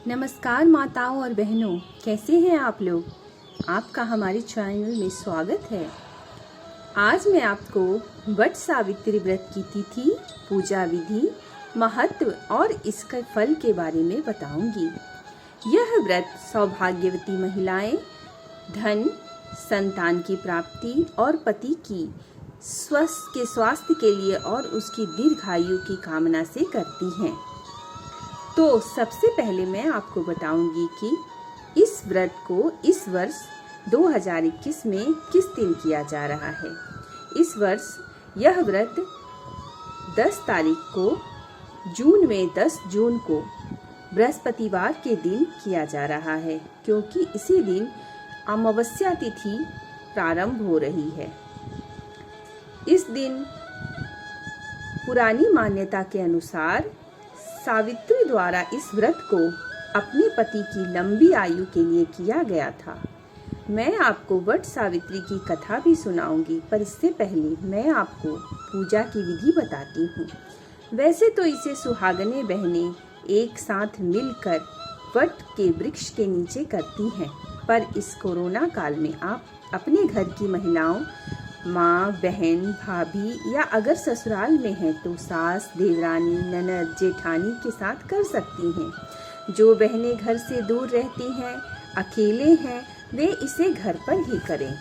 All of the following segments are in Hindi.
नमस्कार माताओं और बहनों, कैसे हैं आप लोग। आपका हमारे चैनल में स्वागत है। आज मैं आपको वट सावित्री व्रत की तिथि, पूजा विधि, महत्व और इसके फल के बारे में बताऊंगी। यह व्रत सौभाग्यवती महिलाएं धन, संतान की प्राप्ति और पति की स्वास्थ्य के लिए और उसकी दीर्घायु की कामना से करती हैं। तो सबसे पहले मैं आपको बताऊंगी कि इस व्रत को इस वर्ष 2021 में किस दिन किया जा रहा है। इस वर्ष यह व्रत 10 तारीख को जून में 10 जून को बृहस्पतिवार के दिन किया जा रहा है, क्योंकि इसी दिन अमावस्या तिथि प्रारंभ हो रही है। इस दिन पुरानी मान्यता के अनुसार सावित्री द्वारा इस व्रत को अपने पति की लंबी आयु के लिए किया गया था। मैं आपको वट सावित्री की कथा भी सुनाऊंगी, पर इससे पहले मैं आपको पूजा की विधि बताती हूँ। वैसे तो इसे सुहागने बहनें एक साथ मिलकर वट के वृक्ष के नीचे करती हैं, पर इस कोरोना काल में आप अपने घर की महिलाओं, माँ, बहन, भाभी या अगर ससुराल में है तो सास, देवरानी, ननद, जेठानी के साथ कर सकती हैं। जो बहनें घर से दूर रहती हैं, अकेले हैं, वे इसे घर पर ही करें।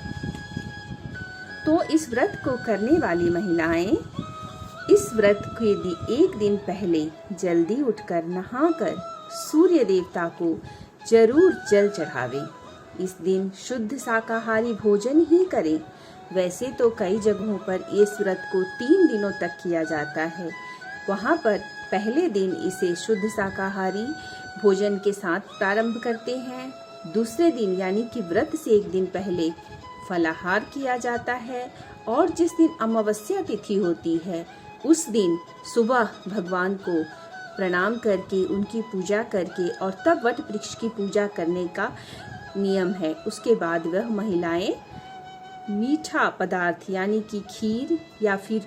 तो इस व्रत को करने वाली महिलाएं इस व्रत के एक दिन पहले जल्दी उठकर नहाकर सूर्य देवता को जरूर जल चढ़ावें। इस दिन शुद्ध शाकाहारी भोजन ही करें। वैसे तो कई जगहों पर इस व्रत को 3 दिनों तक किया जाता है। वहाँ पर पहले दिन इसे शुद्ध शाकाहारी भोजन के साथ प्रारंभ करते हैं। दूसरे दिन यानी कि व्रत से एक दिन पहले फलाहार किया जाता है, और जिस दिन अमावस्या तिथि होती है उस दिन सुबह भगवान को प्रणाम करके उनकी पूजा करके और तब वट वृक्ष की पूजा करने का नियम है। उसके बाद वह महिलाएं मीठा पदार्थ यानी कि खीर या फिर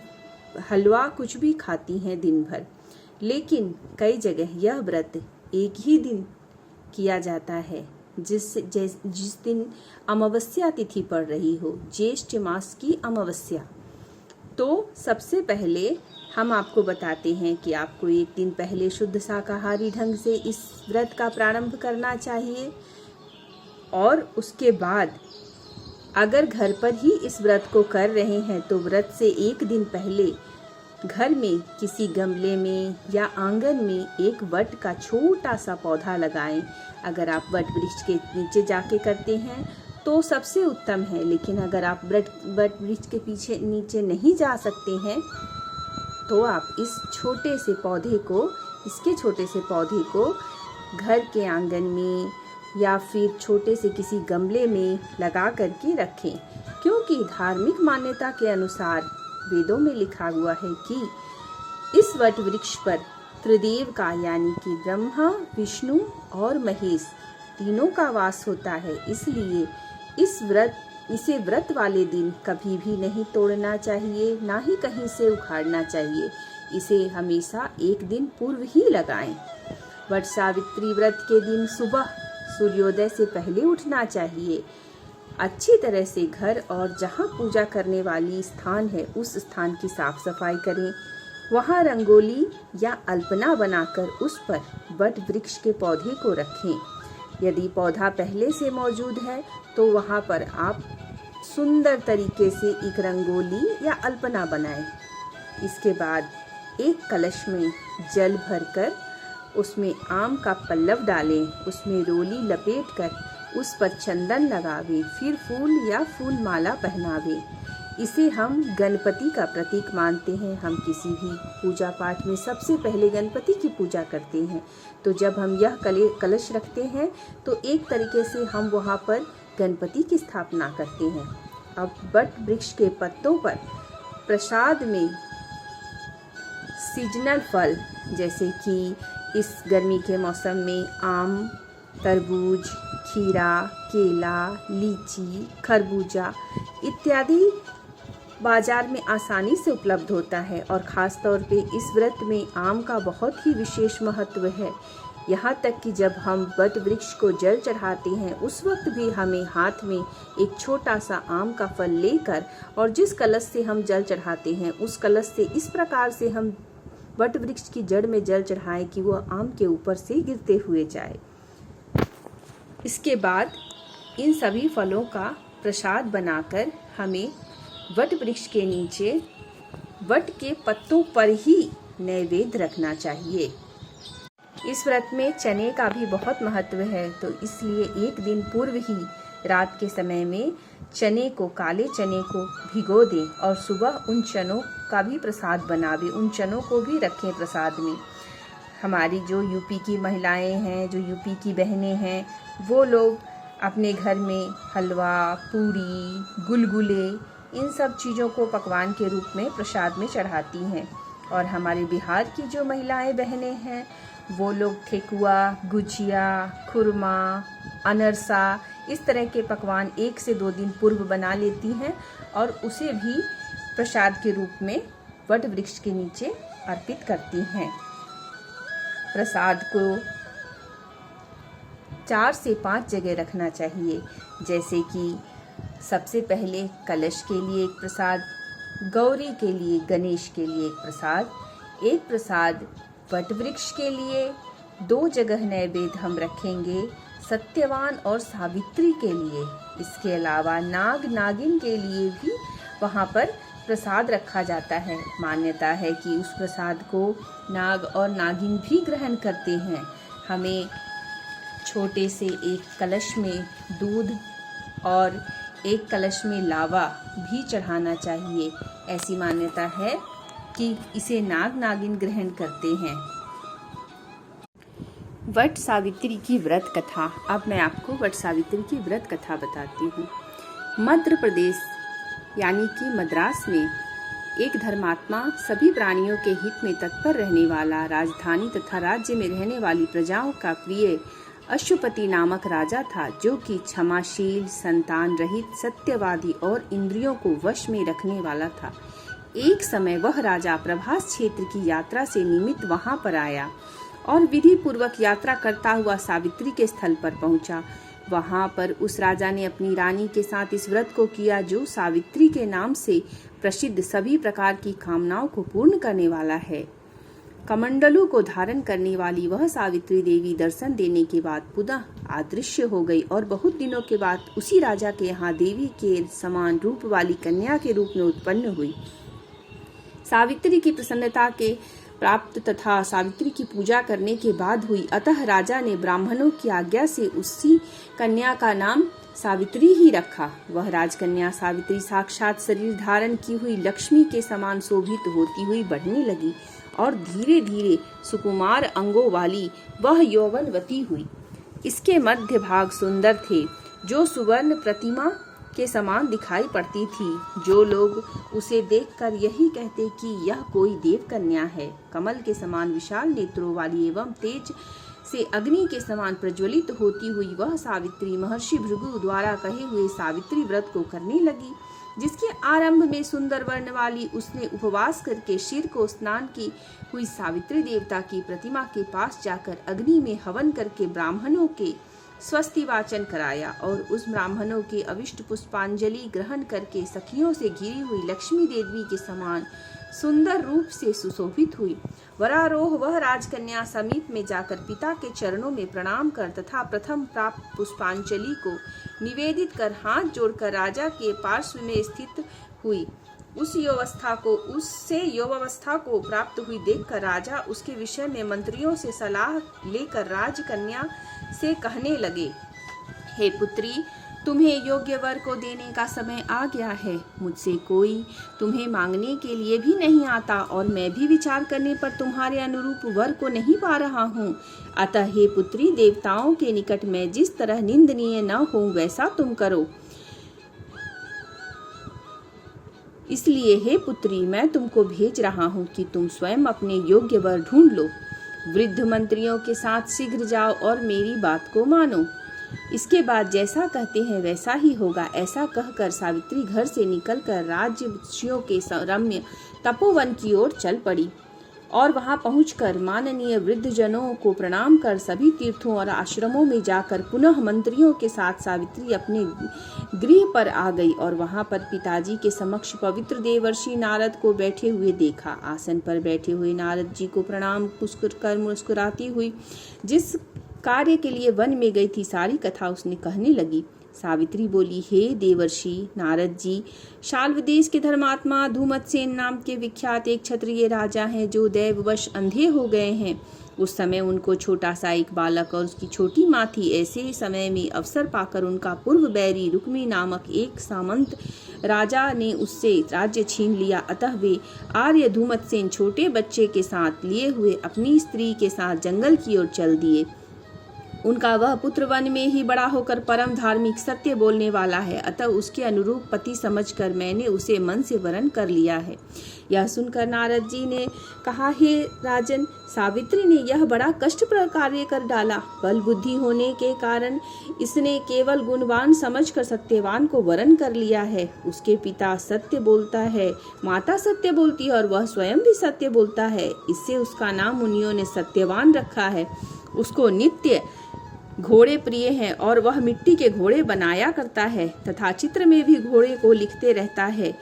हलवा कुछ भी खाती हैं दिन भर। लेकिन कई जगह यह व्रत एक ही दिन किया जाता है, जिस दिन अमावस्या तिथि पड़ रही हो, ज्येष्ठ मास की अमावस्या। तो सबसे पहले हम आपको बताते हैं कि आपको एक दिन पहले शुद्ध शाकाहारी ढंग से इस व्रत का प्रारंभ करना चाहिए, और उसके बाद अगर घर पर ही इस व्रत को कर रहे हैं तो व्रत से एक दिन पहले घर में किसी गमले में या आंगन में एक वट का छोटा सा पौधा लगाएं। अगर आप वट वृक्ष के नीचे जाके करते हैं तो सबसे उत्तम है, लेकिन अगर आप वट वृक्ष के पीछे नीचे नहीं जा सकते हैं तो आप इसके छोटे से पौधे को घर के आंगन में या फिर छोटे से किसी गमले में लगा करके रखें, क्योंकि धार्मिक मान्यता के अनुसार वेदों में लिखा हुआ है कि इस वट वृक्ष पर त्रिदेव का यानी कि ब्रह्मा, विष्णु और महेश तीनों का वास होता है। इसलिए इसे व्रत वाले दिन कभी भी नहीं तोड़ना चाहिए, ना ही कहीं से उखाड़ना चाहिए। इसे हमेशा एक दिन पूर्व ही लगाएं। वट सावित्री व्रत के दिन सुबह सूर्योदय से पहले उठना चाहिए। अच्छी तरह से घर और जहाँ पूजा करने वाली स्थान है उस स्थान की साफ सफाई करें। वहाँ रंगोली या अल्पना बनाकर उस पर वट वृक्ष के पौधे को रखें। यदि पौधा पहले से मौजूद है तो वहाँ पर आप सुंदर तरीके से एक रंगोली या अल्पना बनाएं। इसके बाद एक कलश में जल भरकर उसमें आम का पल्लव डालें, उसमें रोली लपेटकर उस पर चंदन लगावें, फिर फूल या फूल माला पहनावें। इसे हम गणपति का प्रतीक मानते हैं। हम किसी भी पूजा पाठ में सबसे पहले गणपति की पूजा करते हैं। तो जब हम यह कलश रखते हैं तो एक तरीके से हम वहाँ पर गणपति की स्थापना करते हैं। अब वट वृक्ष के पत्तों पर प्रसाद में सीजनल फल जैसे कि इस गर्मी के मौसम में आम, तरबूज, खीरा, केला, लीची, खरबूजा इत्यादि बाजार में आसानी से उपलब्ध होता है। और ख़ास तौर पे इस व्रत में आम का बहुत ही विशेष महत्व है। यहाँ तक कि जब हम वट वृक्ष को जल चढ़ाते हैं उस वक्त भी हमें हाथ में एक छोटा सा आम का फल लेकर और जिस कलश से हम जल चढ़ाते हैं उस कलश से इस प्रकार से हम वट वृक्ष की जड़ में जल चढ़ाएं कि वह आम के ऊपर से गिरते हुए जाए। इसके बाद इन सभी फलों का प्रसाद बनाकर हमें वट वृक्ष के नीचे वट के पत्तों पर ही नैवेद्य रखना चाहिए। इस व्रत में चने का भी बहुत महत्व है, तो इसलिए एक दिन पूर्व ही रात के समय में चने को, काले चने को भिगो दें और सुबह उन चनों का भी प्रसाद बनावे, उन चनों को भी रखें प्रसाद में। हमारी जो यूपी की महिलाएं हैं, जो यूपी की बहनें हैं, वो लोग अपने घर में हलवा, पूरी, गुलगुले, इन सब चीज़ों को पकवान के रूप में प्रसाद में चढ़ाती हैं। और हमारे बिहार की जो महिलाएं बहनें हैं वो लोग ठेकुआ, गुजिया, खुरमा, अनरसा, इस तरह के पकवान 1 से 2 दिन पूर्व बना लेती हैं और उसे भी प्रसाद के रूप में वट वृक्ष के नीचे अर्पित करती हैं। प्रसाद को 4 से 5 जगह रखना चाहिए, जैसे कि सबसे पहले कलश के लिए एक प्रसाद, गौरी के लिए, गणेश के लिए एक प्रसाद वट वृक्ष के लिए, 2 जगह नैवेद्य हम रखेंगे सत्यवान और सावित्री के लिए। इसके अलावा नाग नागिन के लिए भी वहाँ पर प्रसाद रखा जाता है। मान्यता है कि उस प्रसाद को नाग और नागिन भी ग्रहण करते हैं। हमें छोटे से एक कलश में दूध और एक कलश में लावा भी चढ़ाना चाहिए। ऐसी मान्यता है कि इसे नाग नागिन ग्रहण करते हैं। वट सावित्री की व्रत कथा। अब मैं आपको वट सावित्री की व्रत कथा बताती हूँ। मध्य प्रदेश यानी कि मद्रास में एक धर्मात्मा, सभी प्राणियों के हित में तत्पर रहने वाला, राजधानी तथा राज्य में रहने वाली प्रजाओं का प्रिय अश्वपति नामक राजा था, जो कि क्षमाशील, संतान रहित, सत्यवादी और इंद्रियों को वश में रखने वाला था। एक समय वह राजा प्रभास क्षेत्र की यात्रा से निमित्त वहां पर आया और विधि पूर्वक यात्रा करता हुआ सावित्री के स्थल पर पहुंचा। वहां पर उस राजा ने अपनी रानी के साथ इस व्रत को किया, जो सावित्री के नाम से प्रसिद्ध सभी प्रकार की कामनाओं को पूर्ण करने वाला है। कमंडलू को धारण करने वाली वह सावित्री देवी दर्शन देने के बाद पुनः अदृश्य हो गई और बहुत दिनों के बाद उसी राजा के यहाँ देवी के समान रूप वाली कन्या के रूप में उत्पन्न हुई। सावित्री की प्रसन्नता के प्राप्त तथा सावित्री की पूजा करने के बाद हुई, अतः राजा ने ब्राह्मणों की आज्ञा से उसी कन्या का नाम सावित्री ही रखा। वह राजकन्या सावित्री साक्षात शरीर धारण की हुई लक्ष्मी के समान शोभित होती हुई बढ़ने लगी और धीरे धीरे सुकुमार अंगों वाली वह यौवनवती हुई। इसके मध्य भाग सुंदर थे, जो सुवर्ण प्रतिमा के समान दिखाई पड़ती थी। जो लोग उसे देखकर यही कहते कि यह कोई देव कन्या है। कमल के समान विशाल नेत्रों वाली एवं तेज से अग्नि के समान प्रज्वलित होती हुई वह सावित्री महर्षि भृगु द्वारा कहे हुए सावित्री व्रत को करने लगी, जिसके आरंभ में सुंदर वर्ण वाली उसने उपवास करके शिर को स्नान की हुई सावित्री देवता की प्रतिमा के पास जाकर अग्नि में हवन करके ब्राह्मणों के स्वस्ति वाचन कराया और उस ब्राह्मणों के अविष्ट पुष्पांजलि ग्रहण करके सखियों से घिरी हुई लक्ष्मी देवी के समान सुंदर रूप से सुशोभित हुई। वरारोह वह राजकन्या समीप में जाकर पिता के चरणों में प्रणाम कर तथा प्रथम प्राप्त पुष्पांजलि को निवेदित कर हाथ जोड़कर राजा के पार्श्व में स्थित हुई। उससे यौवावस्था को प्राप्त हुई देखकर राजा उसके विषय में मंत्रियों से सलाह लेकर राजकन्या से कहने लगे, हे पुत्री, तुम्हें योग्य वर को देने का समय आ गया है। मुझसे कोई तुम्हें मांगने के लिए भी नहीं आता और मैं भी विचार करने पर तुम्हारे अनुरूप वर को नहीं पा रहा हूँ। अतः हे पुत्री, देवताओं के निकट मैं जिस तरह निंदनीय न हूँ वैसा तुम करो। इसलिए हे पुत्री, मैं तुमको भेज रहा हूँ कि तुम स्वयं अपने योग्य वर ढूंढ लो। वृद्ध मंत्रियों के साथ शीघ्र जाओ और मेरी बात को मानो। इसके बाद जैसा कहते हैं वैसा ही होगा। ऐसा कहकर सावित्री घर से निकलकर राज्यवंशियों के रम्य तपोवन की ओर चल पड़ी। और वहां पहुंचकर माननीय वृद्धजनों को प्रणाम कर सभी तीर्थों और आश्रमों में जाकर पुनः मंत्रियों के साथ सावित्री अपने गृह पर आ गई और वहां पर पिताजी के समक्ष पवित्र देवर्षि नारद को बैठे हुए देखा। आसन पर बैठे हुए नारद जी को प्रणाम कर मुस्कुराती हुई जिस कार्य के लिए वन में गई थी सारी कथा उसने कहने लगी। सावित्री बोली, हे देवर्षि नारद जी, शाल्व देश के धर्मात्मा धूमतसेन नाम के विख्यात एक क्षत्रिय राजा हैं जो दैववश अंधे हो गए हैं। उस समय उनको छोटा सा एक बालक और उसकी छोटी माँ थी। ऐसे ही समय में अवसर पाकर उनका पूर्व बैरी रुक्मी नामक एक सामंत राजा ने उससे राज्य छीन लिया। अतः वे आर्य धूमतसेन छोटे बच्चे के साथ लिए हुए अपनी स्त्री के साथ जंगल की ओर चल दिए। उनका वह पुत्र वन में ही बड़ा होकर परम धार्मिक सत्य बोलने वाला है, अतः उसके अनुरूप पति समझकर मैंने उसे मन से वरण कर लिया है। यह सुनकर नारद जी ने कहा, हे राजन, सावित्री ने यह बड़ा कष्टप्रद कार्य कर डाला। बल बुद्धि होने के कारण इसने केवल गुणवान समझकर सत्यवान को वरण कर लिया है। उसके पिता सत्य बोलता है, माता सत्य बोलती है और वह स्वयं भी सत्य बोलता है। इससे उसका नाम मुनियों ने सत्यवान रखा है। उसको नित्य घोड़े प्रिय हैं और वह मिट्टी के घोड़े बनाया करता है तथा चित्र में भी घोड़े को लिखते रहता है।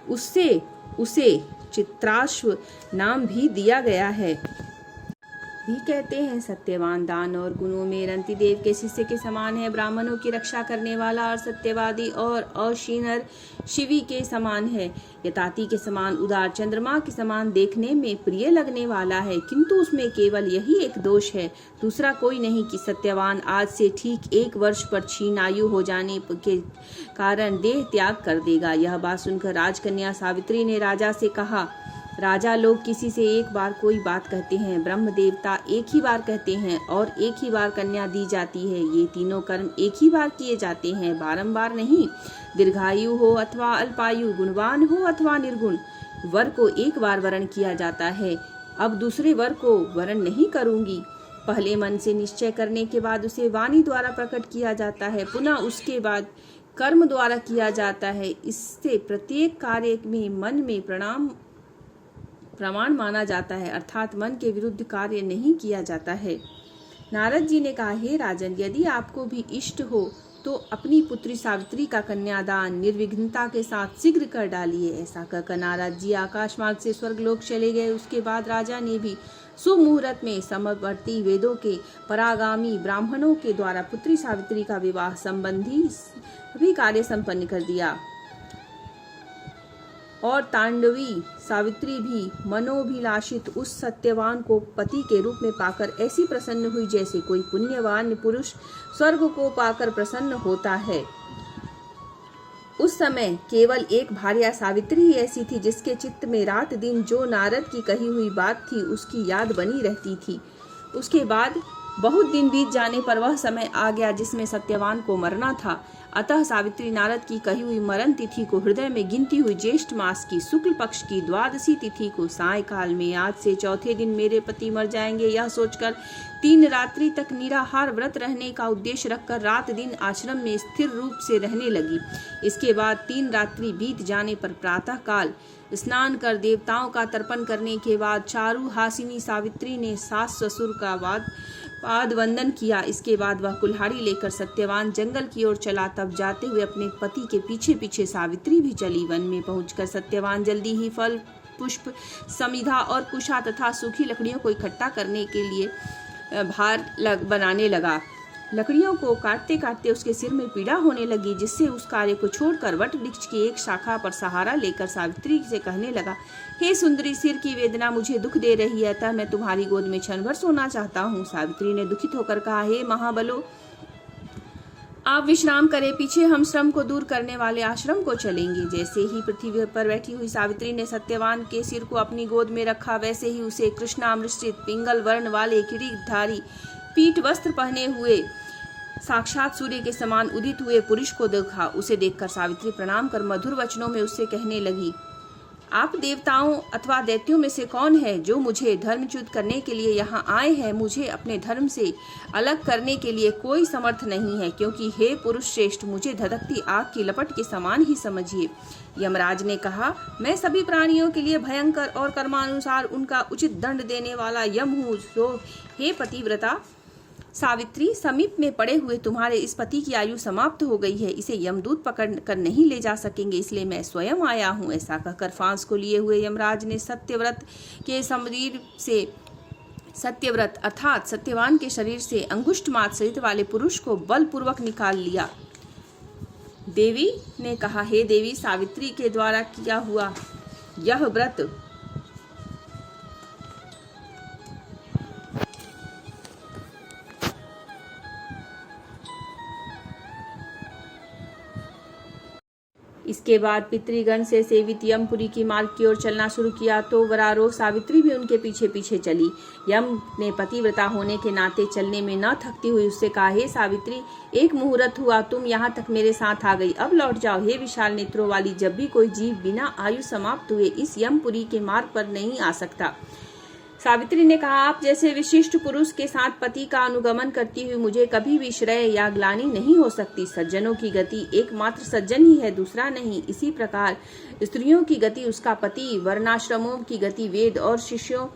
उससे उसे चित्राश्व नाम भी दिया गया है। भी कहते हैं सत्यवान दान और गुणों में रंतिदेव के शिष्य के समान है, ब्राह्मणों की रक्षा करने वाला और सत्यवादी और अशीनर शिवी के समान है, यताति के समान उदार, चंद्रमा के समान देखने में प्रिय लगने वाला है, किंतु उसमें केवल यही एक दोष है, दूसरा कोई नहीं कि सत्यवान आज से ठीक 1 वर्ष पर क्षीण आयु हो जाने के कारण देह त्याग कर देगा। यह बात सुनकर राजकन्या सावित्री ने राजा से कहा, राजा लोग किसी से एक बार कोई बात कहते हैं, ब्रह्म देवता एक ही बार कहते हैं और एक ही बार कन्या दी जाती है। ये तीनों कर्म एक ही बार किए जाते हैं, बारंबार नहीं। दीर्घायु हो अथवा अल्पायु, गुणवान हो अथवा निर्गुण, वर को एक बार वरण किया जाता है। अब दूसरे वर को वरण नहीं करूंगी। पहले मन से निश्चय करने के बाद उसे वाणी द्वारा प्रकट किया जाता है, पुनः उसके बाद कर्म द्वारा किया जाता है। इससे प्रत्येक कार्य में मन में प्रमाण माना जाता है, अर्थात मन के विरुद्ध कार्य नहीं किया जाता है। नारद जी ने कहा, हे राजन, यदि आपको भी इष्ट हो तो अपनी पुत्री सावित्री का कन्यादान निर्विघ्नता के साथ शीघ्र कर डालिए। ऐसा कहकर नारद जी आकाश मार्ग से स्वर्गलोक चले गए। उसके बाद राजा ने भी शुभ मुहूर्त में समवर्ती वेदों के परागामी ब्राह्मणों के द्वारा पुत्री सावित्री का विवाह संबंधी सभी कार्य संपन्न कर दिया और तांडवी सावित्री भी मनोभिलाषित उस सत्यवान को पति के रूप में पाकर ऐसी प्रसन्न हुई जैसे कोई पुण्यवान पुरुष स्वर्ग को पाकर प्रसन्न होता है। उस समय केवल एक भार्या सावित्री ही ऐसी थी जिसके चित्त में रात दिन जो नारद की कही हुई बात थी उसकी याद बनी रहती थी। उसके बाद बहुत दिन बीत जाने पर वह समय आ गया जिसमें सत्यवान को मरना था। अतः सावित्री नारद की कही हुई मरण तिथि को हृदय में गिनती हुई ज्येष्ठ मास की शुक्ल पक्ष की 12वीं तिथि को सायकाल में आज से चौथे दिन मेरे पति मर जाएंगे, यह सोचकर 3 रात्रि तक निराहार व्रत रहने का उद्देश्य रखकर रात दिन आश्रम में स्थिर रूप से रहने लगी। इसके बाद 3 रात्रि बीत जाने पर प्रातः काल स्नान कर देवताओं का तर्पण करने के बाद चारु हासिनी सावित्री ने सास ससुर का पाद वंदन किया। इसके बाद वह कुल्हाड़ी लेकर सत्यवान जंगल की ओर चला। तब जाते हुए अपने पति के पीछे पीछे सावित्री भी चली। वन में पहुंचकर सत्यवान जल्दी ही फल, पुष्प, समिधा और कुशा तथा सूखी लकड़ियों को इकट्ठा करने के लिए बनाने लगा। लकड़ियों को काटते काटते उसके सिर में पीड़ा होने लगी, जिससे उस कार्य को छोड़कर वट वृक्ष की एक शाखा पर सहारा लेकर सावित्री से कहने लगा, हे सुंदरी, सिर की वेदना मुझे दुख दे रही है, अतः मैं तुम्हारी गोद में क्षण भर सोना चाहता हूँ। सावित्री ने दुखित होकर कहा, हे महाबलो, आप विश्राम करें, पीछे हम श्रम को दूर करने वाले आश्रम को चलेंगे। जैसे ही पृथ्वी पर बैठी हुई सावित्री ने सत्यवान के सिर को अपनी गोद में रखा, वैसे ही उसे कृष्णामृषित पिंगल वर्ण वाले किरीटधारी पीठ वस्त्र पहने हुए साक्षात सूर्य के समान उदित हुए पुरुष को देखा। उसे देखकर सावित्री प्रणाम कर मधुर वचनों में उससे कहने लगी, आप देवताओं अथवा दैत्यों में से कौन है जो मुझे धर्मच्युत करने के लिए यहाँ आए हैं? मुझे अपने धर्म से अलग करने के लिए कोई समर्थ नहीं है, क्योंकि हे पुरुष श्रेष्ठ, मुझे धधकती आग की लपट के समान ही समझिए। यमराज ने कहा, मैं सभी प्राणियों के लिए भयंकर और कर्मानुसार उनका उचित दंड देने वाला यम हूँ। तो हे पतिव्रता सावित्री, समीप में पड़े हुए तुम्हारे इस पति की आयु समाप्त हो गई है, इसे यमदूत पकड़ कर नहीं ले जा सकेंगे, इसलिए मैं स्वयं आया हूँ। ऐसा कहकर फांस को लिए हुए यमराज ने सत्यव्रत के शरीर से सत्यव्रत अर्थात सत्यवान के शरीर से अंगुष्ठ मात्र सहित वाले पुरुष को बलपूर्वक निकाल लिया। देवी ने कहा, हे देवी, सावित्री के द्वारा किया हुआ यह व्रत इसके बाद पितृगण से सेवित यमपुरी की मार्ग की ओर चलना शुरू किया तो वरारोह सावित्री भी उनके पीछे पीछे चली। यम ने पतिव्रता होने के नाते चलने में न थकती हुई उससे कहा, हे सावित्री, एक मुहूर्त हुआ तुम यहाँ तक मेरे साथ आ गई, अब लौट जाओ। हे विशाल नेत्रों वाली, जब भी कोई जीव बिना आयु समाप्त हुए इस यमपुरी के मार्ग पर नहीं आ सकता। सावित्री ने कहा, आप जैसे विशिष्ट पुरुष के साथ पति का अनुगमन करती हुई मुझे कभी भी श्रेय या ग्लानि नहीं हो सकती। सज्जनों की गति एकमात्र सज्जन ही है, दूसरा नहीं। इसी प्रकार स्त्रियों की गति उसका पति, वर्णाश्रमों की गति वेद और शिष्यों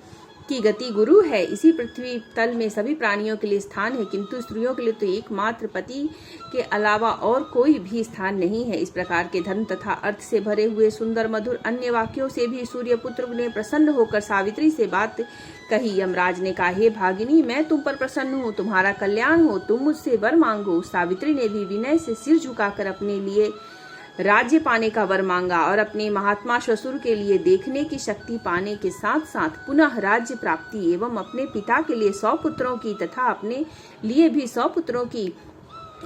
की गति गुरु है। इसी पृथ्वी तल में सभी प्राणियों के लिए स्थान है, किंतु स्त्रियों के लिए तो एकमात्र पति के अलावा और कोई भी स्थान नहीं है। इस प्रकार के धर्म तथा अर्थ से भरे हुए सुंदर मधुर अन्य वाक्यों से भी सूर्यपुत्र ने प्रसन्न होकर सावित्री से बात कही। यमराज ने कहा, हे भागिनी, मैं तुम पर प्रसन्न हूँ, तुम्हारा कल्याण हो, तुम मुझसे वर मांगो। सावित्री ने भी विनय से सिर झुकाकर अपने लिए राज्य पाने का वर मांगा और अपने महात्मा ससुर के लिए देखने की शक्ति पाने के साथ साथ पुनः राज्य प्राप्ति एवं अपने पिता के लिए 100 पुत्रों की तथा अपने लिए भी 100 पुत्रों की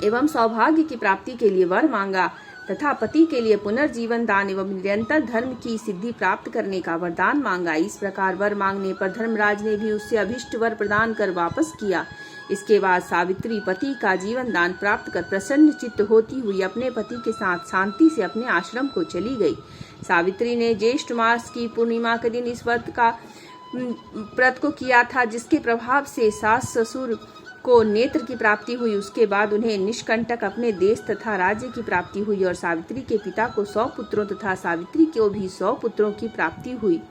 एवं सौभाग्य की प्राप्ति के लिए वर मांगा तथा पति के लिए पुनर्जीवन दान एवं निरंतर धर्म की सिद्धि प्राप्त करने का वरदान मांगा। इस प्रकार वर मांगने पर धर्मराज ने भी उससे अभिष्ट वर प्रदान कर वापस किया। इसके बाद सावित्री पति का जीवन दान प्राप्त कर प्रसन्न चित्त होती हुई अपने पति के साथ शांति से अपने आश्रम को चली गई। सावित्री ने ज्येष्ठ मास की पूर्णिमा के दिन इस व्रत को किया था, जिसके प्रभाव से सास ससुर को नेत्र की प्राप्ति हुई। उसके बाद उन्हें निष्कंटक अपने देश तथा राज्य की प्राप्ति हुई और सावित्री के पिता को 100 पुत्रों तथा सावित्री को भी 100 पुत्रों की प्राप्ति हुई।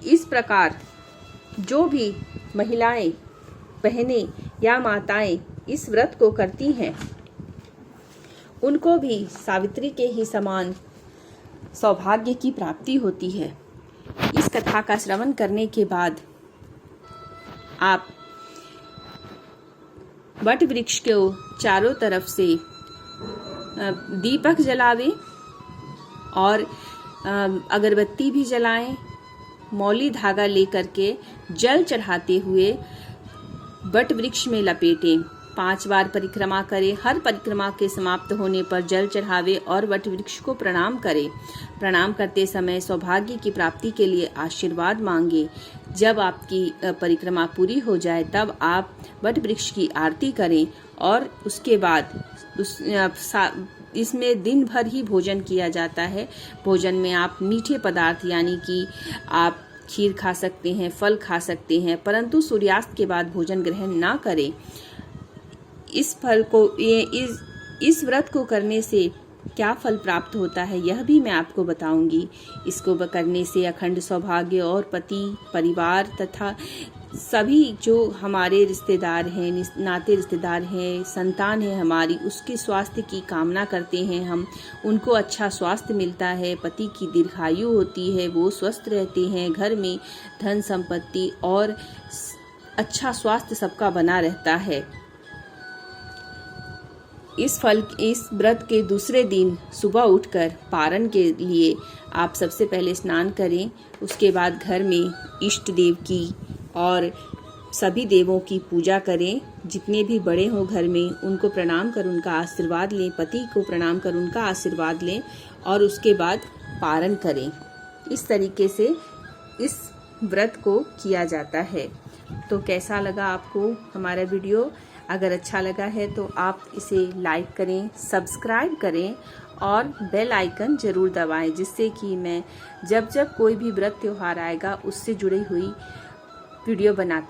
इस प्रकार जो भी महिलाएं, बहनें या माताएं इस व्रत को करती हैं, उनको भी सावित्री के ही समान सौभाग्य की प्राप्ति होती है। इस कथा का श्रवण करने के बाद आप वट वृक्ष को चारों तरफ से दीपक जलावें और अगरबत्ती भी जलाएं। मौली धागा लेकर के जल चढ़ाते हुए वट वृक्ष में लपेटें। 5 बार परिक्रमा करें। हर परिक्रमा के समाप्त होने पर जल चढ़ावे और वट वृक्ष को प्रणाम करें। प्रणाम करते समय सौभाग्य की प्राप्ति के लिए आशीर्वाद मांगे। जब आपकी परिक्रमा पूरी हो जाए तब आप वट वृक्ष की आरती करें और उसके बाद इसमें दिन भर ही भोजन किया जाता है। भोजन में आप मीठे पदार्थ यानी कि आप खीर खा सकते हैं, फल खा सकते हैं, परंतु सूर्यास्त के बाद भोजन ग्रहण ना करें। इस व्रत को करने से क्या फल प्राप्त होता है यह भी मैं आपको बताऊंगी। इसको करने से अखंड सौभाग्य और पति, परिवार तथा सभी जो हमारे रिश्तेदार हैं, नाते रिश्तेदार हैं, संतान है हमारी, उसके स्वास्थ्य की कामना करते हैं हम, उनको अच्छा स्वास्थ्य मिलता है, पति की दीर्घायु होती है, वो स्वस्थ रहते हैं, घर में धन संपत्ति और अच्छा स्वास्थ्य सबका बना रहता है। इस व्रत के दूसरे दिन सुबह उठकर पारण के लिए आप सबसे पहले स्नान करें। उसके बाद घर में इष्ट देव की और सभी देवों की पूजा करें। जितने भी बड़े हों घर में उनको प्रणाम कर उनका आशीर्वाद लें, पति को प्रणाम कर उनका आशीर्वाद लें और उसके बाद पारण करें। इस तरीके से इस व्रत को किया जाता है। तो कैसा लगा आपको हमारा वीडियो? अगर अच्छा लगा है तो आप इसे लाइक करें, सब्सक्राइब करें और बेल आइकन ज़रूर दबाएं, जिससे कि मैं जब कोई भी व्रत त्यौहार आएगा उससे जुड़ी हुई वीडियो बनाती